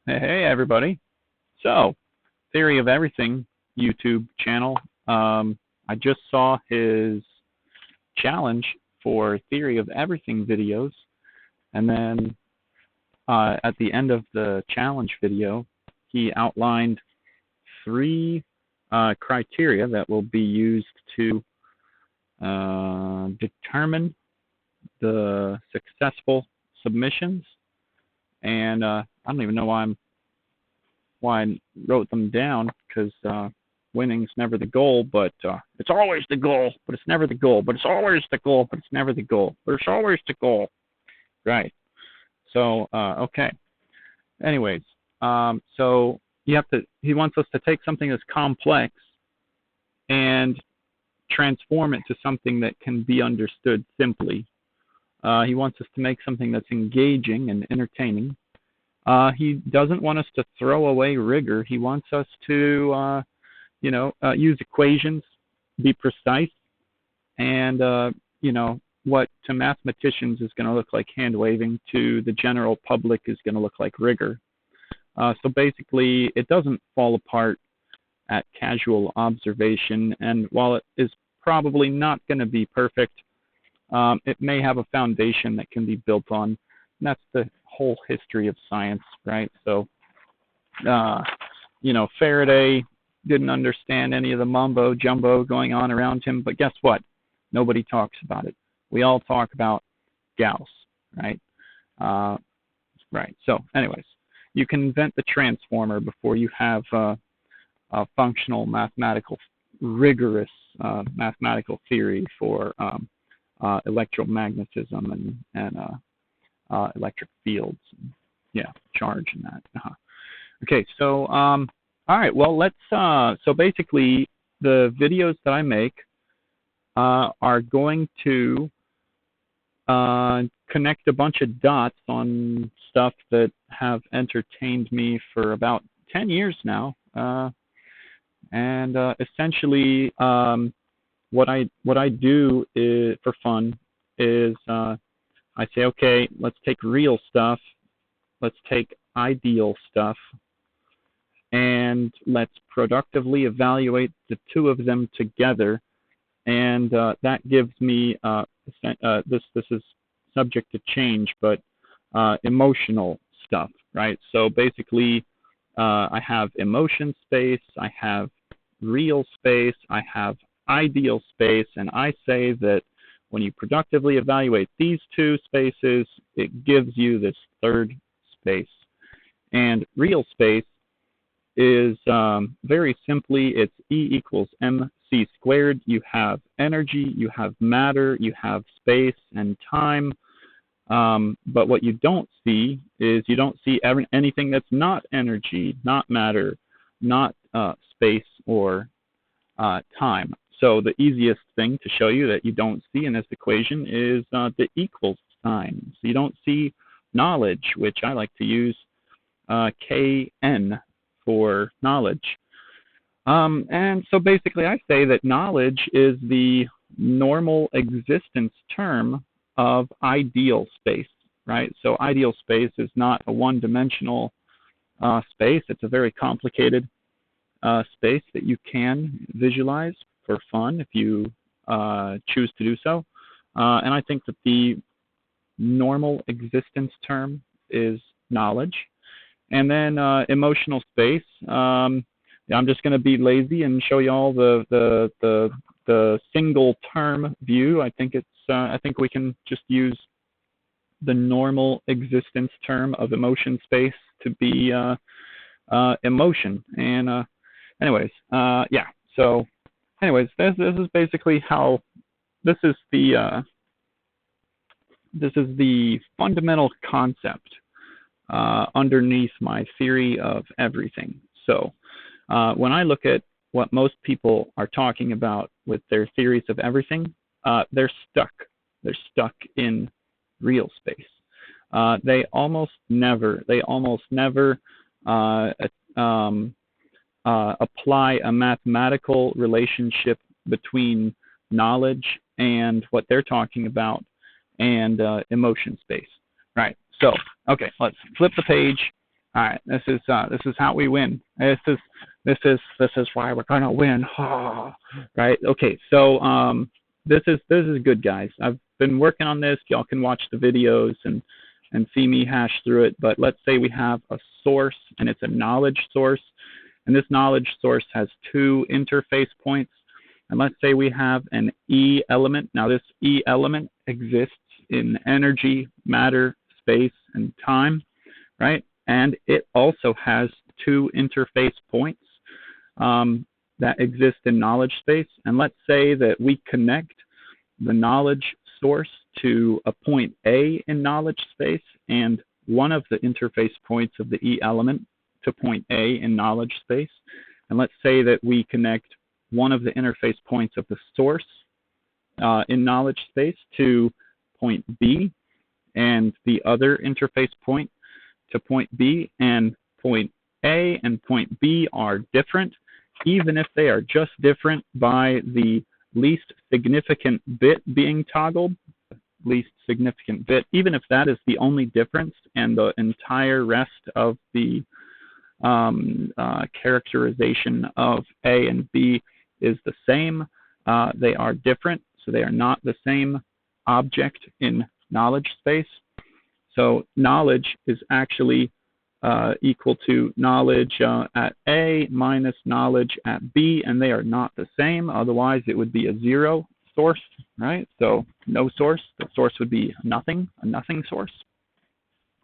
Hey, everybody. So, Theory of Everything YouTube channel. I just saw his challenge for Theory of Everything videos, and then at the end of the challenge video, he outlined three criteria that will be used to determine the successful submissions. And I don't even know why I wrote them down, because winning's never the goal, but it's always the goal, but it's never the goal, but it's always the goal, but it's never the goal, but it's always the goal. Right. So, okay. Anyways, so he wants us to take something that's complex and transform it to something that can be understood simply. He wants us to make something that's engaging and entertaining. He doesn't want us to throw away rigor. He wants us to, use equations, be precise, and, what to mathematicians is going to look like hand waving, to the general public is going to look like rigor. So basically, it doesn't fall apart at casual observation, and while it is probably not going to be perfect, it may have a foundation that can be built on. And that's the whole history of science, right? So, Faraday didn't understand any of the mumbo jumbo going on around him, but guess what? Nobody talks about it. We all talk about Gauss, right? Right. So, anyways, you can invent the transformer before you have a functional mathematical, rigorous mathematical theory for electromagnetism and electric fields, charge and that. Okay, so all right, well, let's so basically the videos that I make are going to connect a bunch of dots on stuff that have entertained me for about 10 years now, and essentially what I do is, for fun, is I say, okay, let's take real stuff, let's take ideal stuff, and let's productively evaluate the two of them together. And that gives me, this is subject to change, but emotional stuff, right? So basically, I have emotion space, I have real space, I have ideal space, and I say that when you productively evaluate these two spaces, it gives you this third space. And real space is very simply, it's E equals mc squared. You have energy, you have matter, you have space and time. But what you don't see is you don't see anything that's not energy, not matter, not space or time. So the easiest thing to show you that you don't see in this equation is the equals sign. So you don't see knowledge, which I like to use Kn for knowledge. And so basically I say that knowledge is the normal existence term of ideal space, right? So ideal space is not a one-dimensional space. It's a very complicated space that you can visualize for fun if you choose to do so. And I think that the normal existence term is knowledge. And then emotional space, I'm just going to be lazy and show you all the single term view. I think we can just use the normal existence term of emotion space to be emotion. And anyways, So anyways, this is basically how this is the fundamental concept underneath my theory of everything. So when I look at what most people are talking about with their theories of everything, they're stuck. They're stuck in real space. They almost never apply a mathematical relationship between knowledge and what they're talking about and emotion space. Right. So, okay, let's flip the page. All right, this is how we win. This is why we're gonna win. Right? Okay, so this is good, guys. I've been working on this. Y'all can watch the videos and see me hash through it. But let's say we have a source and it's a knowledge source, and this knowledge source has two interface points. And let's say we have an E element. Now this E element exists in energy, matter, space, and time, right? And it also has two interface points that exist in knowledge space. And let's say that we connect the knowledge source to a point A in knowledge space and one of the interface points of the E element to point A in knowledge space. And let's say that we connect one of the interface points of the source in knowledge space to point B and the other interface point to point B, and point A and point B are different, even if they are just different by the least significant bit being toggled, least significant bit, even if that is the only difference and the entire rest of the characterization of A and B is the same. They are different, so they are not the same object in knowledge space. So knowledge is actually equal to knowledge at A minus knowledge at B, and they are not the same. Otherwise, it would be a zero source, right? So no source. The source would be nothing, a nothing source,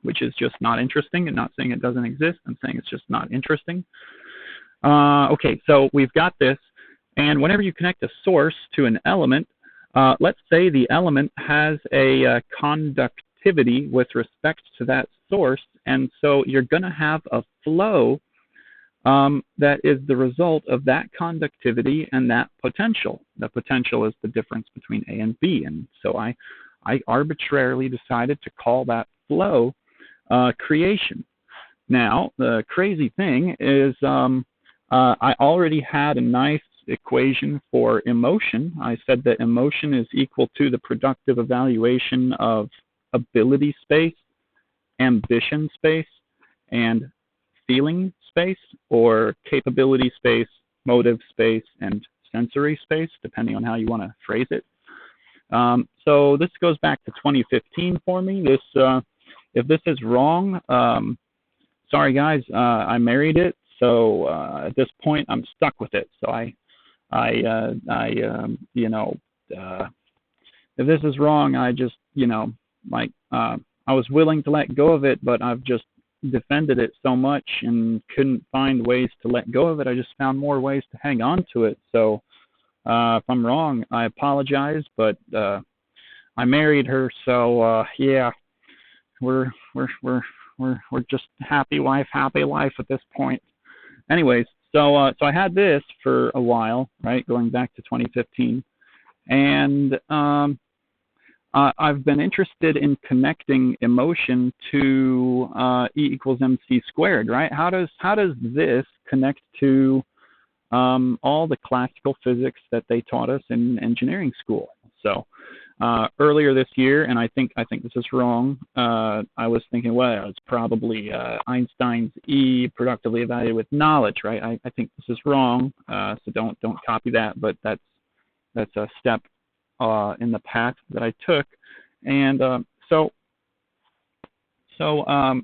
which is just not interesting. I'm not saying it doesn't exist. I'm saying it's just not interesting. Okay, so we've got this. And whenever you connect a source to an element, let's say the element has a conductivity with respect to that source, and so you're going to have a flow that is the result of that conductivity and that potential. The potential is the difference between A and B, and so I arbitrarily decided to call that flow creation. Now, the crazy thing is I already had a nice equation for emotion. I said that emotion is equal to the productive evaluation of ability space, ambition space, and feeling space, or capability space, motive space, and sensory space, depending on how you want to phrase it. So this goes back to 2015 for me. If this is wrong, sorry guys, I married it, so at this point I'm stuck with it. So if this is wrong, I just, I was willing to let go of it, but I've just defended it so much and couldn't find ways to let go of it. I just found more ways to hang on to it. So if I'm wrong, I apologize, but I married her, so yeah, we're just happy wife, happy life at this point. Anyways, so I had this for a while, right, going back to 2015, and I've been interested in connecting emotion to E equals mc squared, right? How does this connect to all the classical physics that they taught us in engineering school? So earlier this year, and I think this is wrong, I was thinking, well, it's probably Einstein's E productively evaluated with knowledge, right? I think this is wrong, so don't copy that, but that's a step in the path that I took, and so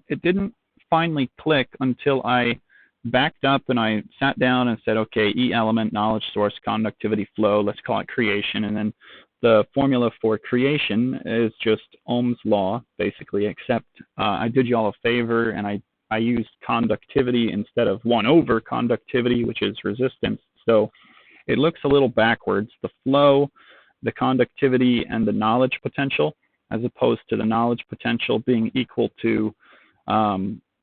it didn't finally click until I backed up and I sat down and said, okay, E element, knowledge source, conductivity, flow, let's call it creation, and then the formula for creation is just Ohm's law, basically, except I did you all a favor and I used conductivity instead of 1 over conductivity, which is resistance. So it looks a little backwards. The flow, the conductivity, and the knowledge potential, as opposed to the knowledge potential being equal to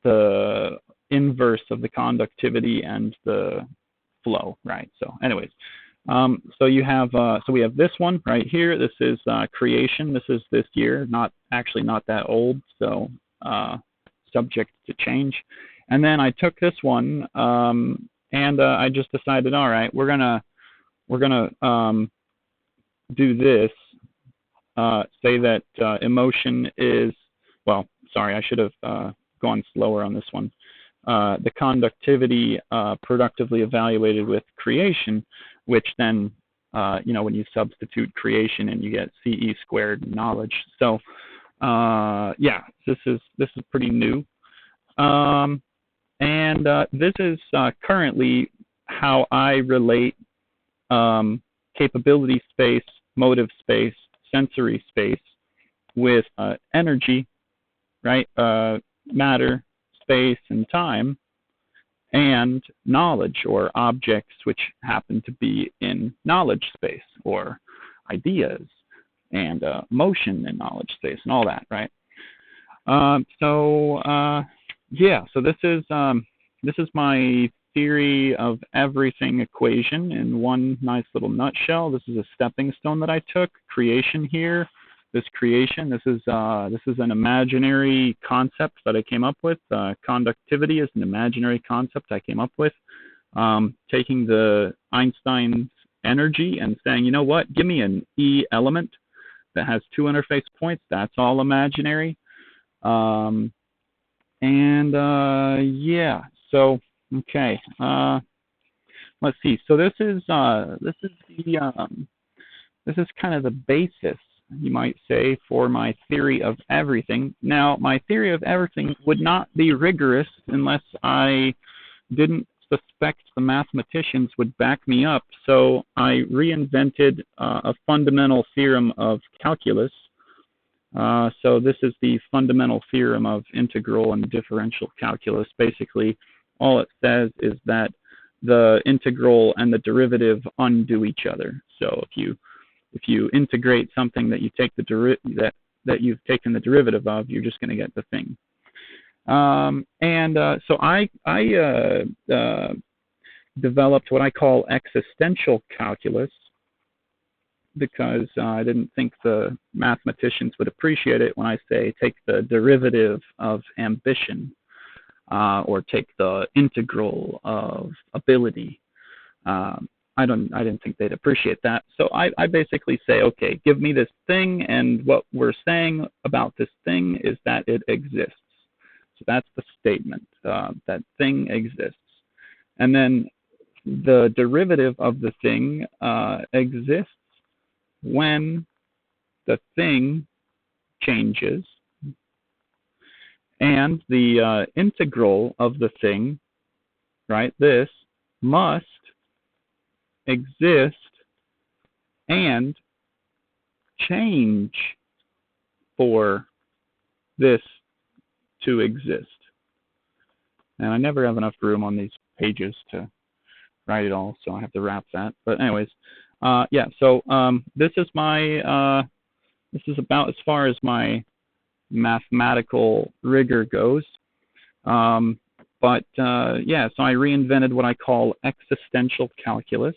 the inverse of the conductivity and the flow, right? So anyways, so we have this one right here. This is creation. This is this year, not that old, so subject to change. And then I took this one and I just decided, all right, we're gonna do this. Say that emotion is, well, sorry, I should have gone slower on this one. The conductivity productively evaluated with creation, which then, when you substitute creation and you get CE squared knowledge. So, this is pretty new. And this is currently how I relate capability space, motive space, sensory space with energy, right? Matter, space, and time, and knowledge or objects which happen to be in knowledge space, or ideas and motion in knowledge space and all that, right? So this is my theory of everything equation in one nice little nutshell. This is a stepping stone that I took. Creation here. This creation. This is an imaginary concept that I came up with. Conductivity is an imaginary concept I came up with. Taking the Einstein's energy and saying, you know what? Give me an E element that has two interface points. That's all imaginary. So okay. Let's see. So this is kind of the basis, you might say, for my theory of everything. Now, my theory of everything would not be rigorous unless I didn't suspect the mathematicians would back me up. So I reinvented a fundamental theorem of calculus. So this is the fundamental theorem of integral and differential calculus. Basically, all it says is that the integral and the derivative undo each other. So if you integrate something that you take that you've taken the derivative of, you're just going to get the thing. So I developed what I call existential calculus, because I didn't think the mathematicians would appreciate it when I say take the derivative of ambition, or take the integral of ability. I didn't think they'd appreciate that. So I basically say, okay, give me this thing, and what we're saying about this thing is that it exists. So that's the statement. That thing exists. And then the derivative of the thing exists when the thing changes, and the integral of the thing, right, this, must exist and change for this to exist. And I never have enough room on these pages to write it all, so I have to wrap that. But anyways, so this is this is about as far as my mathematical rigor goes. So I reinvented what I call existential calculus.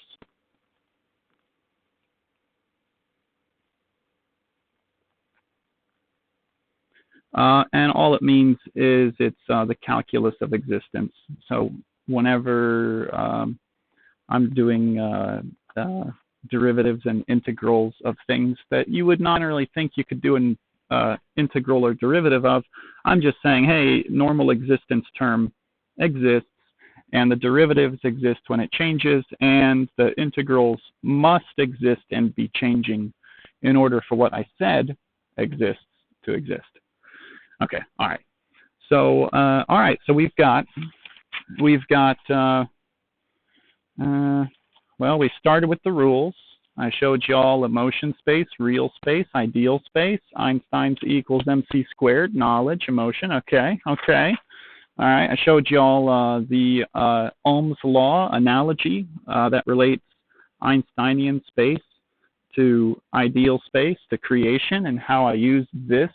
And all it means is it's the calculus of existence. So whenever I'm doing derivatives and integrals of things that you would not really think you could do an integral or derivative of, I'm just saying, hey, normal existence term exists, and the derivatives exist when it changes, and the integrals must exist and be changing in order for what I said exists to exist. Okay, all right. So, we've got well, we started with the rules. I showed you all emotion space, real space, ideal space, Einstein's E equals mc squared, knowledge, emotion. Okay. All right. I showed you all the Ohm's law analogy that relates Einsteinian space to ideal space, to creation, and how I use this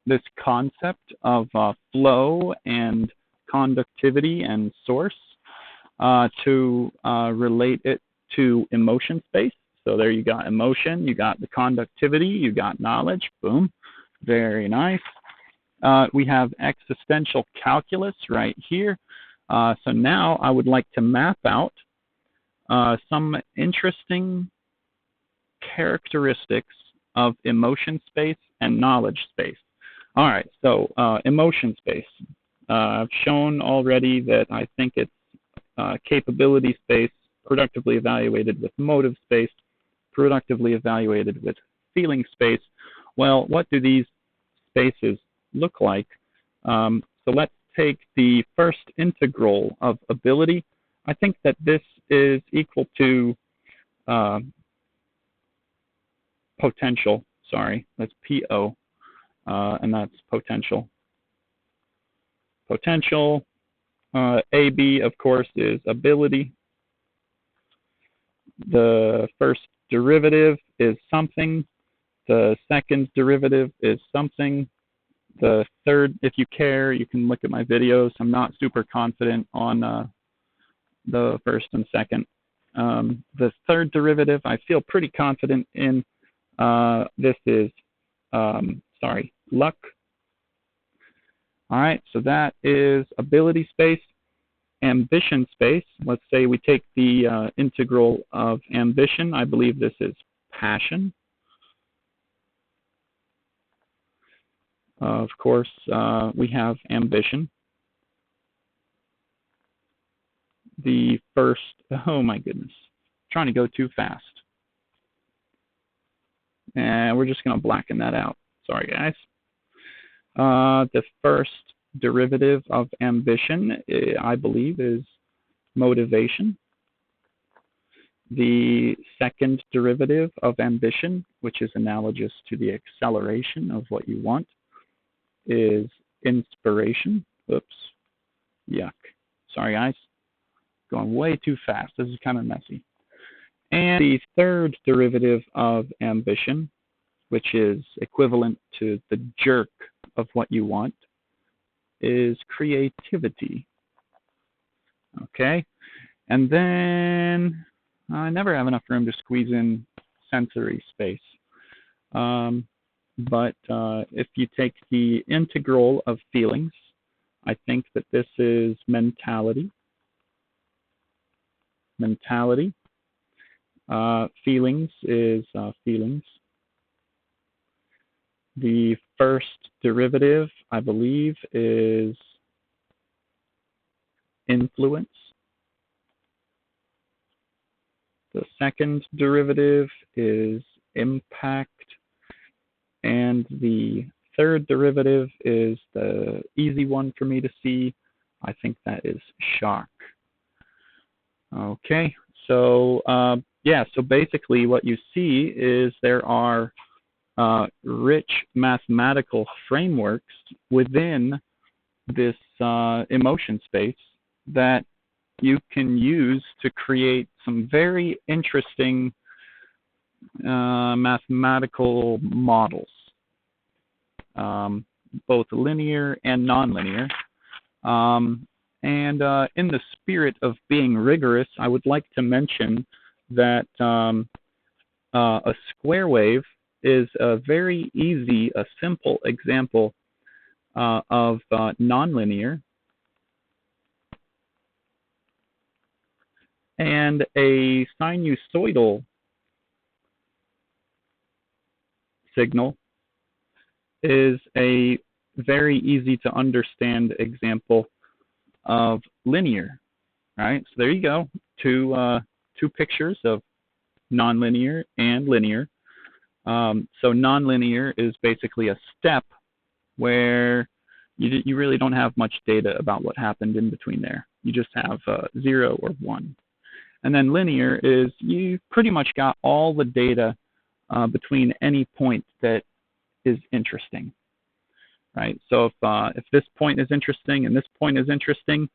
this concept of flow and conductivity and source to relate it to emotion space. So there you got emotion, you got the conductivity, you got knowledge. Boom. Very nice. We have existential calculus right here. So now I would like to map out some interesting characteristics of emotion space and knowledge space. All right, so emotion space. I've shown already that I think it's capability space, productively evaluated with motive space, productively evaluated with feeling space. Well, what do these spaces look like? So let's take the first integral of ability. I think that this is equal to potential. Sorry, that's PO, and that's potential. Potential. AB, of course, is ability. The first derivative is something. The second derivative is something. The third, if you care, you can look at my videos. I'm not super confident on the first and second. The third derivative, I feel pretty confident in. This is, luck. All right, so that is ability space. Ambition space, let's say we take the integral of ambition. I believe this is passion. Of course, we have ambition. The first, oh my goodness, trying to go too fast. And we're just going to blacken that out. Sorry, guys. The first derivative of ambition, I believe, is motivation. The second derivative of ambition, which is analogous to the acceleration of what you want, is inspiration. Oops. Yuck. Sorry, guys. Going way too fast. This is kind of messy. And the third derivative of ambition, which is equivalent to the jerk of what you want, is creativity. Okay? And then I never have enough room to squeeze in sensory space. But if you take the integral of feelings, I think that this is mentality. Mentality. Feelings is feelings. The first derivative, I believe, is influence. The second derivative is impact. And the third derivative is the easy one for me to see. I think that is shock. Okay, so yeah, so basically what you see is there are rich mathematical frameworks within this emotion space that you can use to create some very interesting mathematical models, both linear and nonlinear. And in the spirit of being rigorous, I would like to mention that a square wave is a very easy, a simple example of nonlinear. And a sinusoidal signal is a very easy to understand example of linear, right? So there you go, two pictures of nonlinear and linear. So nonlinear is basically a step where you really don't have much data about what happened in between there. You just have 0 or 1. And then linear is you pretty much got all the data between any point that is interesting, right? So if this point is interesting and this point is interesting,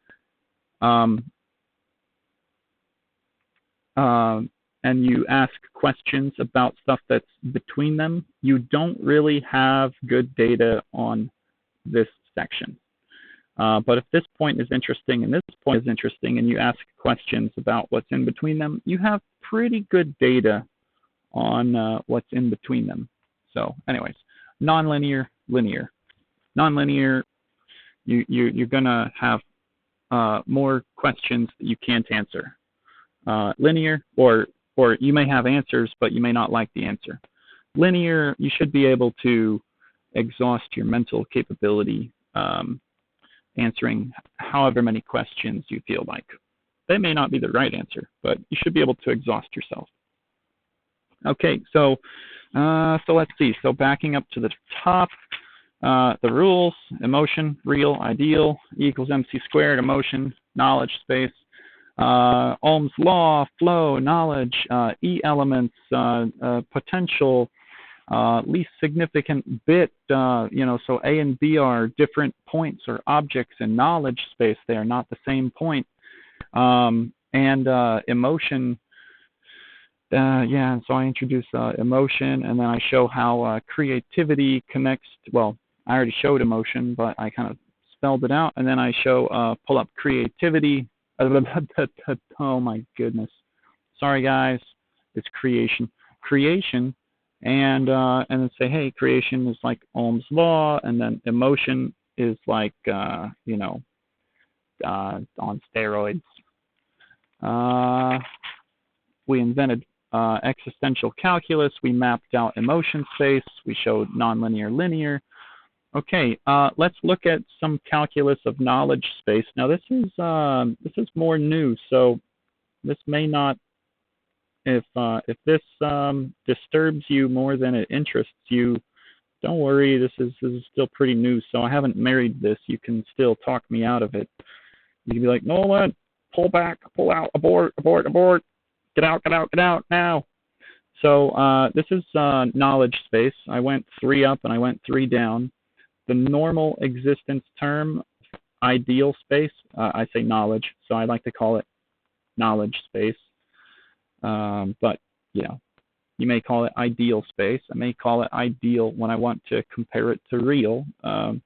and you ask questions about stuff that's between them, you don't really have good data on this section. But if this point is interesting and this point is interesting and you ask questions about what's in between them, you have pretty good data on what's in between them. So anyways, nonlinear, linear. Nonlinear, you're going to have more questions that you can't answer. Linear, or you may have answers, but you may not like the answer. Linear, you should be able to exhaust your mental capability answering however many questions you feel like. They may not be the right answer, but you should be able to exhaust yourself. Okay, so let's see. So backing up to the top, the rules: emotion, real, ideal, E equals mc squared, emotion, knowledge, space. Ohm's law, flow, knowledge, E elements, potential, least significant bit, so A and B are different points or objects in knowledge space. They are not the same point. And emotion, and so I introduce emotion, and then I show how creativity connects, well, I already showed emotion, but I kind of spelled it out, and then I show, pull up creativity. Oh my goodness. Sorry guys, it's creation. And then say, hey, creation is like Ohm's law, and then emotion is like on steroids. We invented existential calculus. We mapped out emotion space. We showed nonlinear, linear. Okay, let's look at some calculus of knowledge space. Now this is more new, so this may not. If this disturbs you more than it interests you, don't worry. This is still pretty new, so I haven't married this. You can still talk me out of it. You can be like, Nolan, pull back, pull out, abort, get out now. So this is knowledge space. I went 3 up and I went 3 down. The normal existence term, ideal space, I say knowledge, so I like to call it knowledge space. But, you may call it ideal space. I may call it ideal when I want to compare it to real. And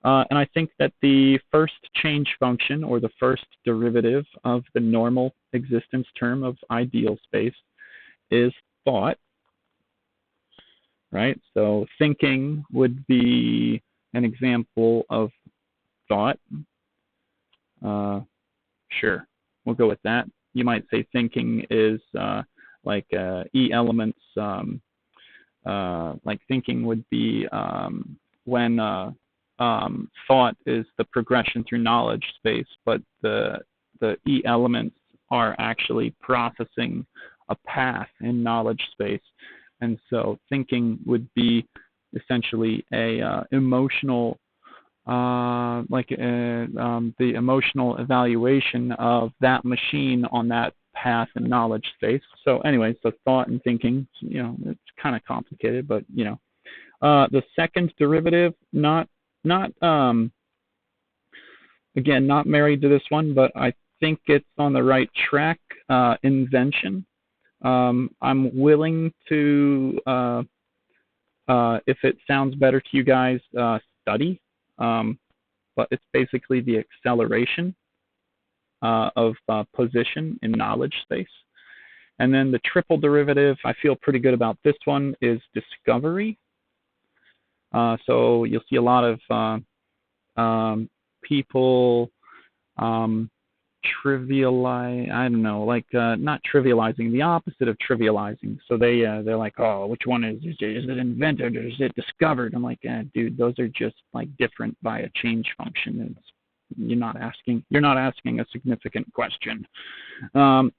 I think that the first change function, or the first derivative of the normal existence term of ideal space, is thought. Right? So thinking would be an example of thought. Sure, we'll go with that. You might say thinking is like E elements. Like thinking would be when thought is the progression through knowledge space, but the E elements are actually processing a path in knowledge space. And so thinking would be essentially a emotional, the emotional evaluation of that machine on that path in knowledge space. So anyway, so thought and thinking, it's kind of complicated, but the second derivative, again, not married to this one, but I think it's on the right track. Invention. I'm willing to, if it sounds better to you guys, study, but it's basically the acceleration of position in knowledge space. And then the triple derivative, I feel pretty good about this one, is discovery. So you'll see a lot of people trivialize, I don't know, not trivializing, the opposite of trivializing. So they're like, oh, which one is it invented or is it discovered? I'm like, dude, those are just like different by a change function. You're not asking a significant question.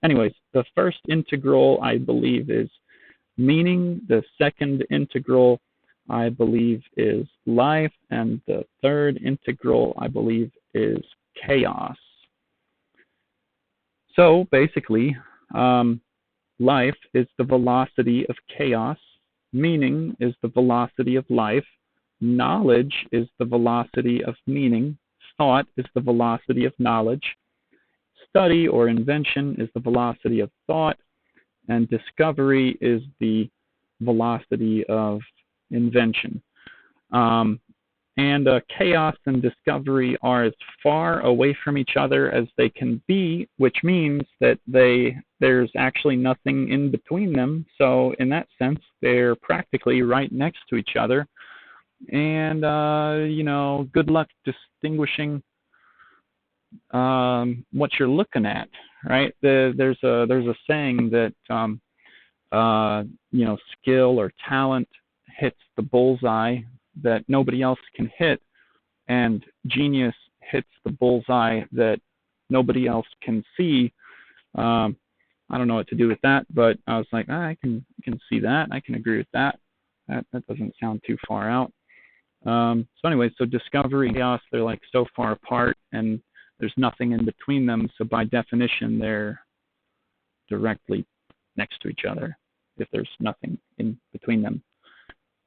Anyways, the first integral I believe is meaning. The second integral I believe is life, and the third integral I believe is chaos. So basically, life is the velocity of chaos, meaning is the velocity of life, knowledge is the velocity of meaning, thought is the velocity of knowledge, study or invention is the velocity of thought, and discovery is the velocity of invention. And chaos and discovery are as far away from each other as they can be, which means that there's actually nothing in between them. So in that sense, they're practically right next to each other. And, good luck distinguishing what you're looking at, right? There's a saying that, skill or talent hits the bullseye that nobody else can hit, and genius hits the bullseye that nobody else can see. I don't know what to do with that, but I was like, I can see that. I can agree with that. That doesn't sound too far out. So anyway, so discovery and chaos, they're like so far apart, and there's nothing in between them. So by definition, they're directly next to each other if there's nothing in between them.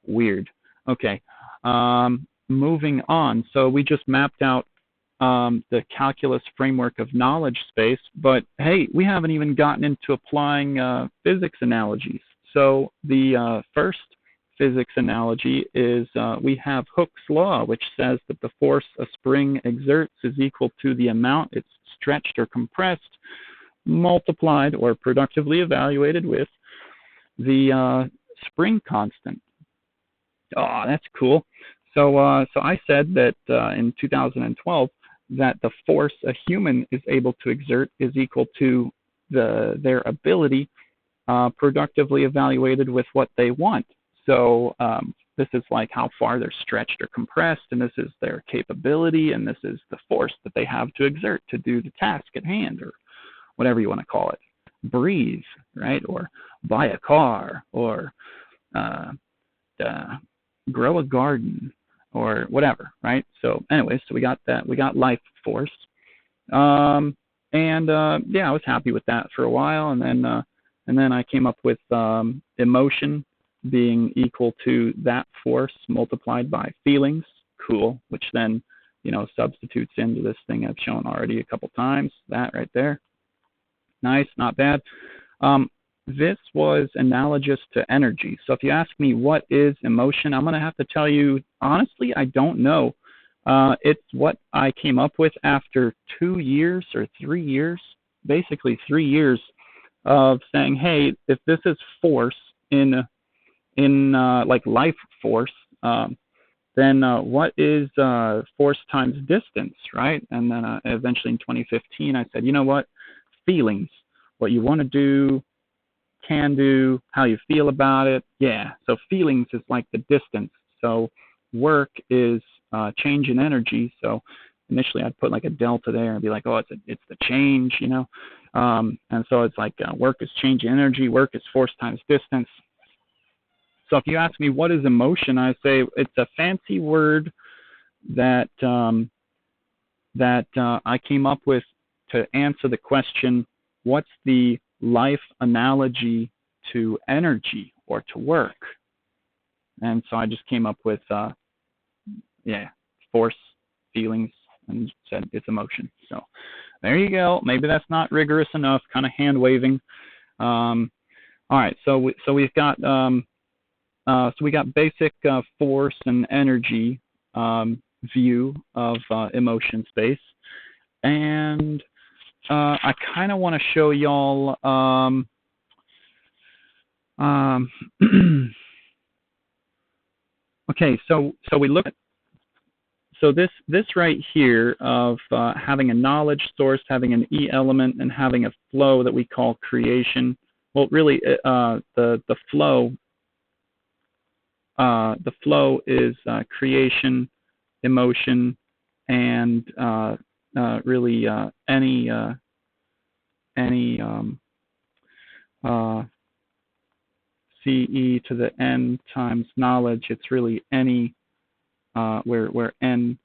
Weird. Okay. Moving on. So we just mapped out the calculus framework of knowledge space, but hey, we haven't even gotten into applying physics analogies. So the first physics analogy is we have Hooke's law, which says that the force a spring exerts is equal to the amount it's stretched or compressed, multiplied or productively evaluated with the spring constant. Oh, that's cool. So I said that in 2012 that the force a human is able to exert is equal to their ability productively evaluated with what they want. So this is like how far they're stretched or compressed, and this is their capability, and this is the force that they have to exert to do the task at hand, or whatever you want to call it. Breathe, right? Or buy a car, or grow a garden, or whatever, right? So anyway, so we got that. We got life force. Yeah, I was happy with that for a while, and then I came up with emotion being equal to that force multiplied by feelings. Cool, which then, substitutes into this thing I've shown already a couple times. That right there. Nice, not bad. This was analogous to energy. So if you ask me what is emotion, I'm going to have to tell you, honestly, I don't know. It's what I came up with after 2 years or 3 years, basically 3 years of saying, hey, if this is force in like life force, then what is force times distance, right? And then eventually in 2015, I said, you know what? Feelings, what you want to do, can do, how you feel about it. Yeah, so feelings is like the distance. So work is change in energy. So initially I'd put like a delta there and be like, oh, it's the change, and so it's like work is change in energy, work is force times distance. So if you ask me what is emotion, I say it's a fancy word that I came up with to answer the question, what's the life analogy to energy or to work? And so I just came up with force, feelings, and said it's emotion. So there you go. Maybe that's not rigorous enough, kind of hand waving. All right, so we've got we got basic force and energy view of emotion space, and I kind of want to show y'all okay, so we look at this right here of having a knowledge source, having an E element, and having a flow that we call creation. Well, really, the flow is creation, emotion, and really any CE to the N times knowledge. It's really any where N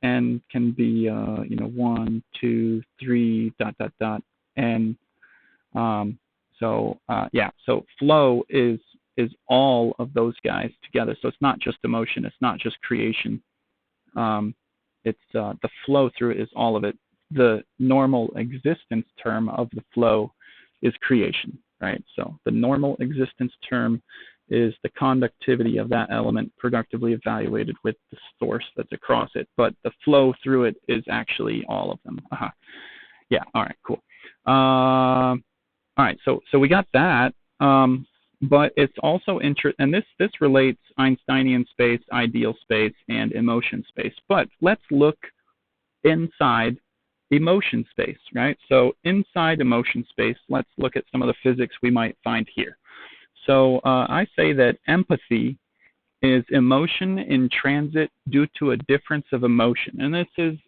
can be 1, 2, 3 ... N. So flow is all of those guys together. So it's not just emotion. It's not just creation. It's the flow through it is all of it. The normal existence term of the flow is creation, right? So the normal existence term is the conductivity of that element productively evaluated with the source that's across it. But the flow through it is actually all of them. Yeah, all right, cool. All right, so we got that. But it's also and this relates Einsteinian space, ideal space, and emotion space. But let's look inside emotion space, right? So inside emotion space, let's look at some of the physics we might find here. So I say that empathy is emotion in transit due to a difference of emotion. And this is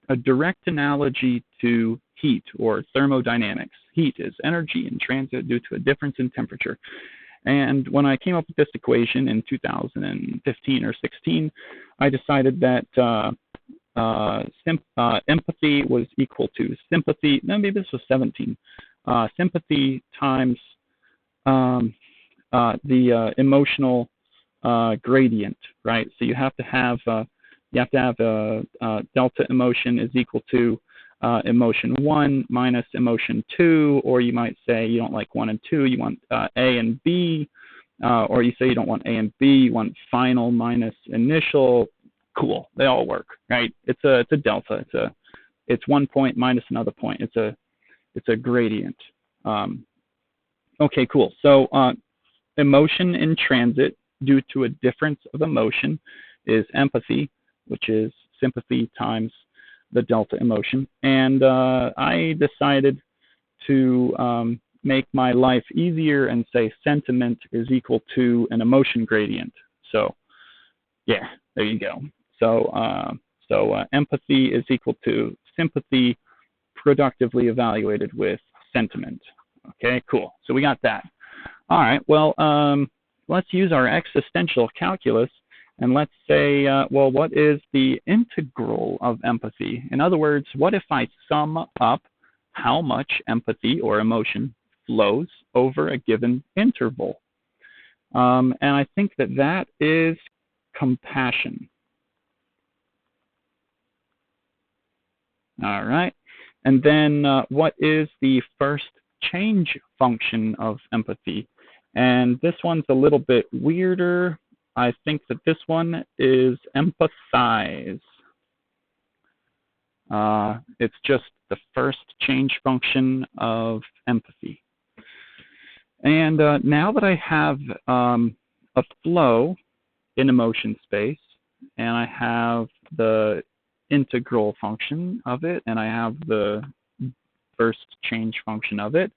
a direct analogy to heat or thermodynamics. Heat is energy in transit due to a difference in temperature. And when I came up with this equation in 2015 or 16, I decided that empathy was equal to sympathy. No, maybe this was 17. Sympathy times the emotional gradient, right? So you have to have delta emotion is equal to emotion 1 minus emotion 2, or you might say you don't like 1 and 2, you want A and B, or you say you don't want A and B, you want final minus initial. Cool, they all work, right? It's a delta. It's 1 point minus another point. It's a gradient. Okay, cool. So emotion in transit due to a difference of emotion is empathy, which is sympathy times the delta emotion. And I decided to make my life easier and say sentiment is equal to an emotion gradient. So yeah, there you go. So empathy is equal to sympathy productively evaluated with sentiment. Okay, cool. So we got that. All right, well, let's use our existential calculus and let's say, well, what is the integral of empathy? In other words, what if I sum up how much empathy or emotion flows over a given interval? And I think that is compassion. All right. And then what is the first change function of empathy? And this one's a little bit weirder. I think that this one is empathize. It's just the first change function of empathy. And now that I have a flow in emotion space, and I have the integral function of it, and I have the first change function of it,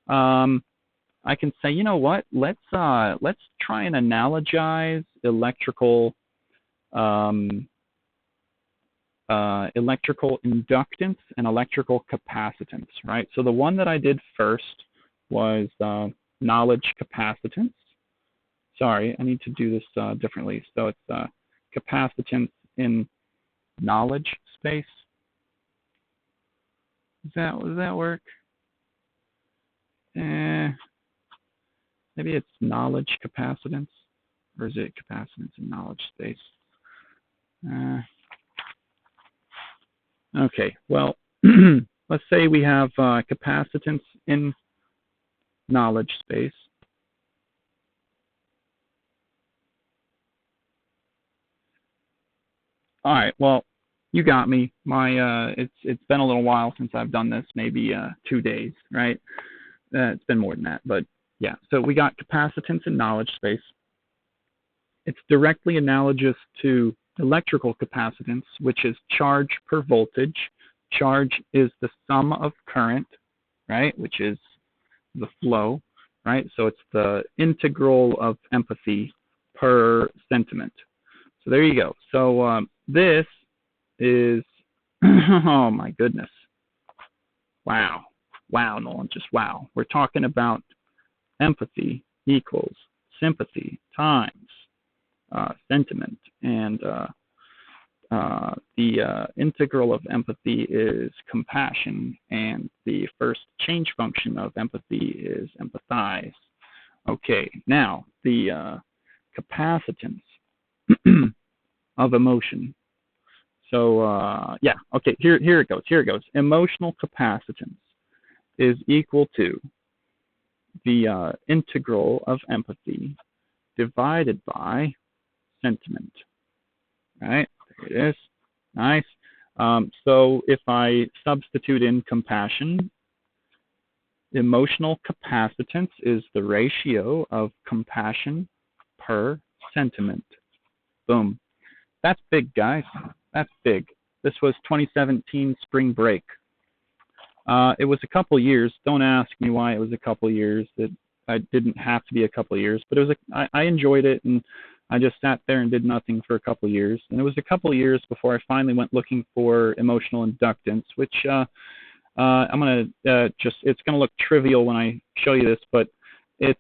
I can say, you know what? Let's try and analogize electrical inductance and electrical capacitance, right? So the one that I did first was knowledge capacitance. Sorry, I need to do this differently. So it's capacitance in knowledge space. Does that work? Maybe it's knowledge capacitance, or is it capacitance in knowledge space? Okay, well, let's say we have capacitance in knowledge space. All right, well, you got me. It's been a little while since I've done this, maybe 2 days, right? It's been more than that, but yeah. So we got capacitance in knowledge space. It's directly analogous to electrical capacitance, which is charge per voltage. Charge is the sum of current, right, which is the flow, right? So it's the integral of empathy per sentiment. So there you go. So this is, oh my goodness. Wow, Nolan, just wow. We're talking about empathy equals sympathy times sentiment, and the integral of empathy is compassion, and the first change function of empathy is empathize. Okay, now the capacitance of emotion. So yeah, okay, here it goes. Emotional capacitance is equal to the integral of empathy divided by sentiment. Right, there it is. Nice. So if I substitute in compassion, emotional capacitance is the ratio of compassion per sentiment. Boom. That's big, guys. That's big. This was 2017 spring break. It was a couple years. Don't ask me why it was a couple years. It didn't have to be a couple years, but it was. I enjoyed it, and I just sat there and did nothing for a couple of years. And it was a couple of years before I finally went looking for emotional inductance, which I'm going to it's going to look trivial when I show you this, but it's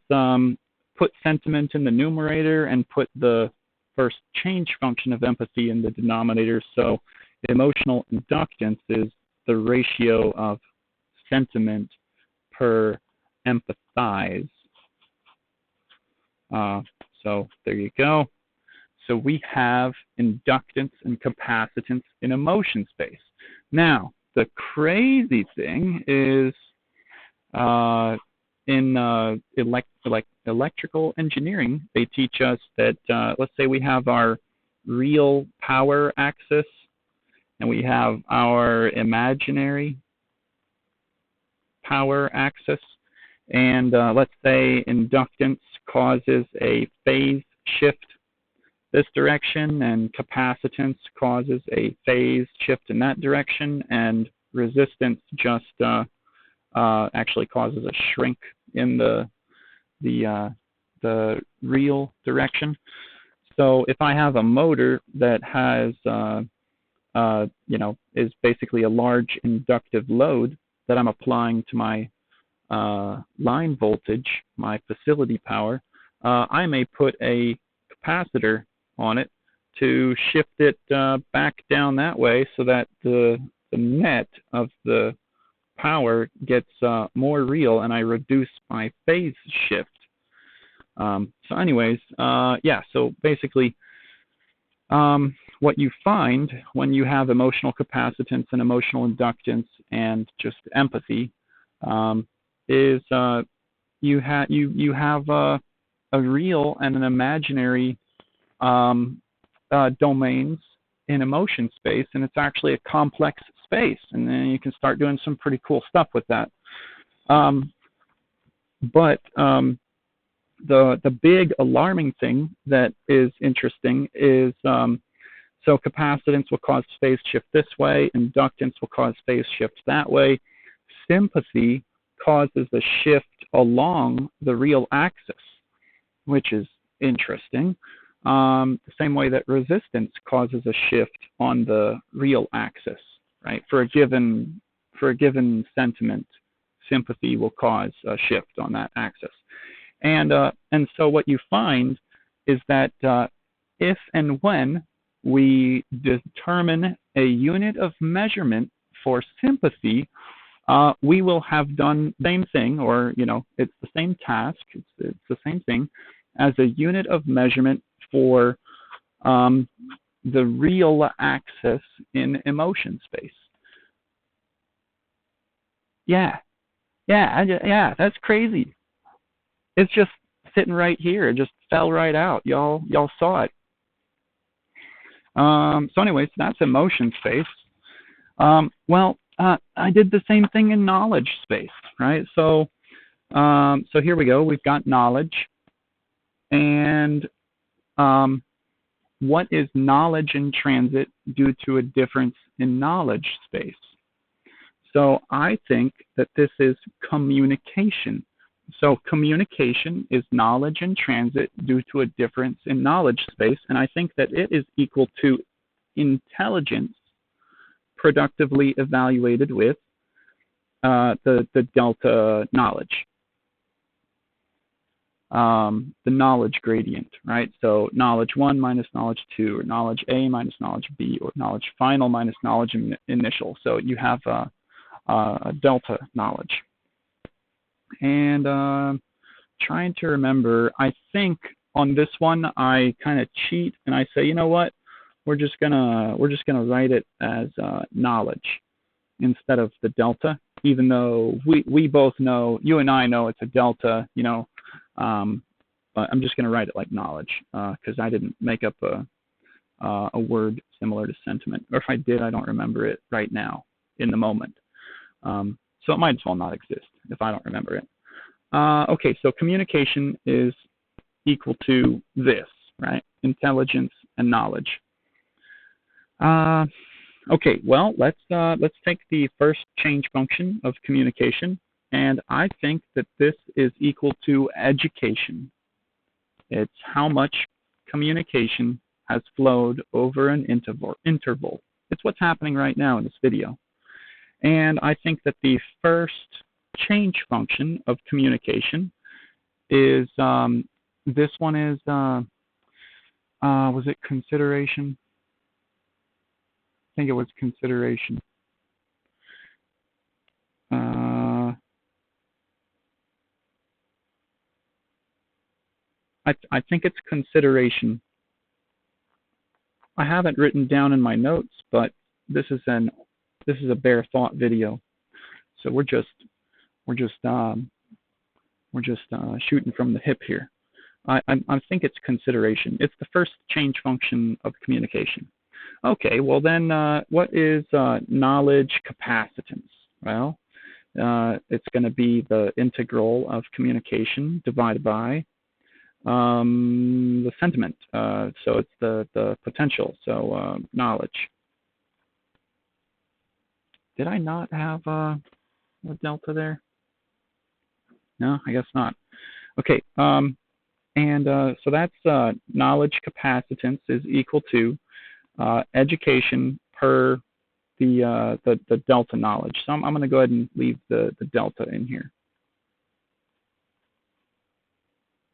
put sentiment in the numerator and put the first change function of empathy in the denominator. So emotional inductance is the ratio of sentiment per empathize. So there you go. So we have inductance and capacitance in a motion space. Now, the crazy thing is in electrical engineering, they teach us that, let's say we have our real power axis and we have our imaginary power axis. And let's say inductance causes a phase shift this direction, and capacitance causes a phase shift in that direction, and resistance just actually causes a shrink in the real direction. So if I have a motor that has is basically a large inductive load that I'm applying to my line voltage, my facility power, I may put a capacitor on it to shift it back down that way so that the net of the power gets more real and I reduce my phase shift. So anyways, so basically what you find when you have emotional capacitance and emotional inductance and just empathy is you have a real and an imaginary domains in a motion space, and it's actually a complex space, and then you can start doing some pretty cool stuff with that. But the big alarming thing that is interesting is so capacitance will cause phase shift this way, inductance will cause phase shift that way. Sympathy causes a shift along the real axis, which is interesting. The same way that resistance causes a shift on the real axis, right? For a given sentiment, sympathy will cause a shift on that axis. And so what you find is that if and when we determine a unit of measurement for sympathy, we will have done the same thing, or it's the same task, it's the same thing as a unit of measurement for the real axis in emotion space. Yeah, that's crazy. It's just sitting right here. It just fell right out. Y'all saw it. So anyways, that's emotion space. I did the same thing in knowledge space, right? So here we go. We've got knowledge. And what is knowledge in transit due to a difference in knowledge space? So I think that this is communication. So communication is knowledge in transit due to a difference in knowledge space, and I think that it is equal to intelligence productively evaluated with the delta knowledge, the knowledge gradient, right? So knowledge 1 minus knowledge 2, or knowledge A minus knowledge B, or knowledge final minus knowledge initial. So you have a delta knowledge. And trying to remember, I think on this one I kind of cheat and I say, you know what, we're just gonna write it as knowledge instead of the delta, even though we both know, you and I know it's a delta, but I'm just gonna write it like knowledge because I didn't make up a word similar to sentiment, or if I did, I don't remember it right now in the moment. So it might as well not exist if I don't remember it. Okay, so communication is equal to this, right? Intelligence and knowledge. Okay, well, let's take the first change function of communication, and I think that this is equal to education. It's how much communication has flowed over an interval. It's what's happening right now in this video. And I think that the first change function of communication is, this one is, was it consideration? I think it was consideration. I think it's consideration. I have it written down in my notes, but this is a bare thought video, so we're just shooting from the hip here. I think it's consideration. It's the first change function of communication. Okay, well then, what is knowledge capacitance? Well, it's going to be the integral of communication divided by the sentiment. So it's the potential. So knowledge. Did I not have a delta there? No, I guess not. Okay, so that's knowledge capacitance is equal to education per the delta knowledge. So I'm going to go ahead and leave the delta in here.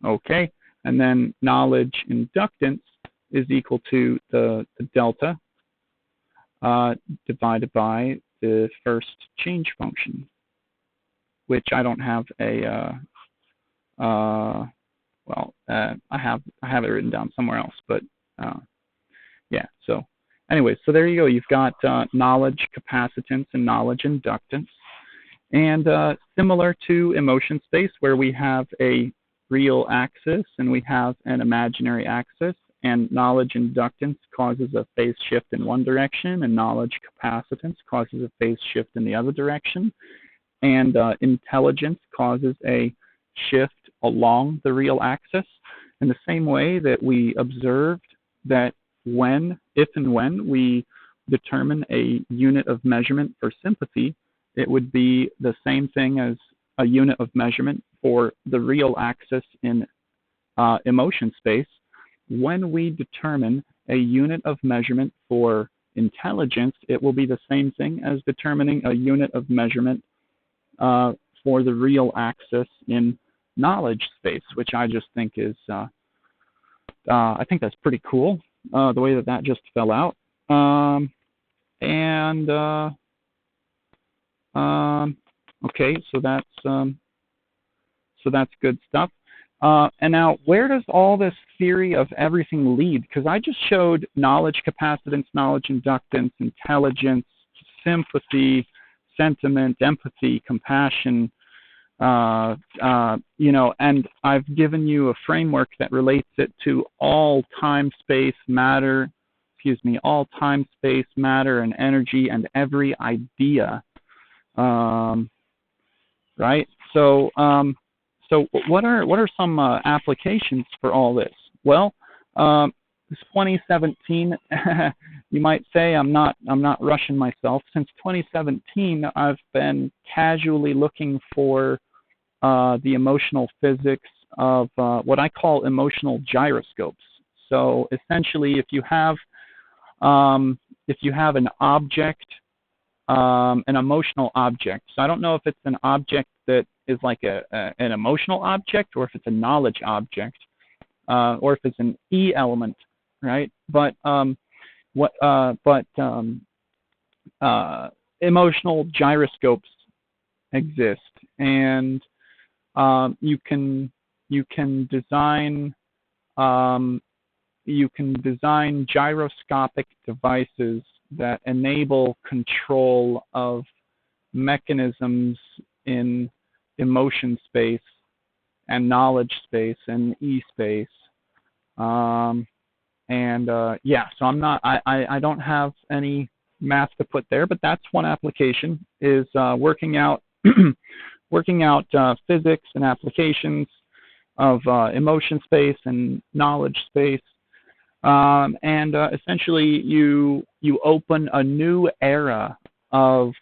Okay, and then knowledge inductance is equal to the delta divided by the first change function, which I don't have a I have it written down somewhere else, but yeah. So anyway, so there you go. You've got knowledge capacitance and knowledge inductance, and similar to emotion space, where we have a real axis and we have an imaginary axis, and knowledge inductance causes a phase shift in one direction, and knowledge capacitance causes a phase shift in the other direction, and intelligence causes a shift along the real axis. In the same way that we observed that if and when we determine a unit of measurement for sympathy, it would be the same thing as a unit of measurement for the real axis in emotion space. When we determine a unit of measurement for intelligence, it will be the same thing as determining a unit of measurement for the real axis in knowledge space, which I just think is, I think that's pretty cool, the way that just fell out. Okay, so that's good stuff. And now, where does all this theory of everything lead? Because I just showed knowledge capacitance, knowledge inductance, intelligence, sympathy, sentiment, empathy, compassion, and I've given you a framework that relates it to all time, space, matter, all time, space, matter, and energy, and every idea, right? So what are some applications for all this? Well, this 2017, you might say I'm not rushing myself. Since 2017, I've been casually looking for the emotional physics of what I call emotional gyroscopes. So essentially, if you have an object, an emotional object. So I don't know if it's an object that is like an emotional object, or if it's a knowledge object, or if it's an E element, right? But emotional gyroscopes exist, and you can design gyroscopic devices that enable control of mechanisms in emotion space and knowledge space and E space. Yeah, so I don't have any math to put there, but that's one application, is working out physics and applications of emotion space and knowledge space. Essentially, you open a new era of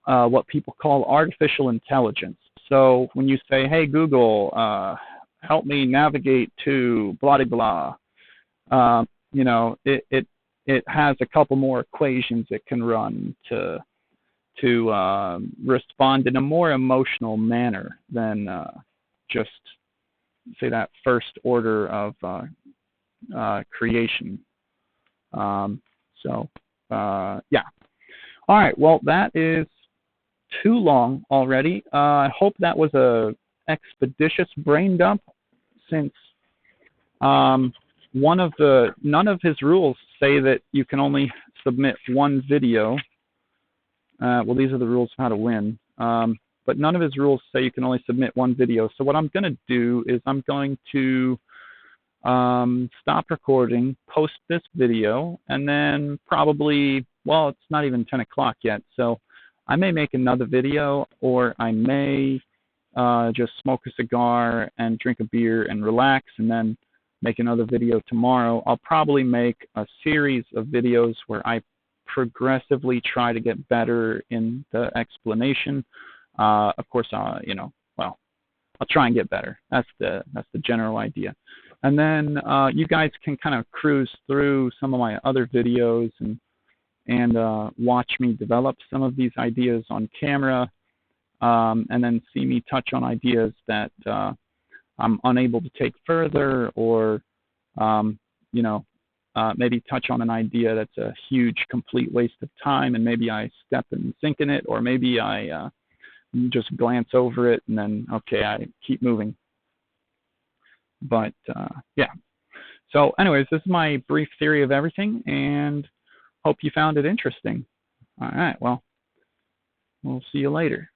what people call artificial intelligence. So when you say, "Hey Google, help me navigate to blah blah blah. You know, it has a couple more equations it can run to respond in a more emotional manner than just say that first order of creation. Yeah. All right. Well, that is too long already. I hope that was a expeditious brain dump, since none of his rules say that you can only submit one video. Well, these are the rules of how to win. But none of his rules say you can only submit one video. So what I'm going to do is I'm going to stop recording, post this video, and then probably, well, it's not even 10 o'clock yet, so I may make another video, or I may just smoke a cigar and drink a beer and relax, and then make another video tomorrow. I'll probably make a series of videos where I progressively try to get better in the explanation. Of course, you know, well, I'll try and get better. That's the general idea. And then you guys can kind of cruise through some of my other videos and watch me develop some of these ideas on camera, and then see me touch on ideas that I'm unable to take further, or you know, maybe touch on an idea that's a huge, complete waste of time, and maybe I step and sink in it, or maybe I just glance over it and then, okay, I keep moving. But yeah. So anyways, this is my brief theory of everything, and hope you found it interesting. All right, well, we'll see you later.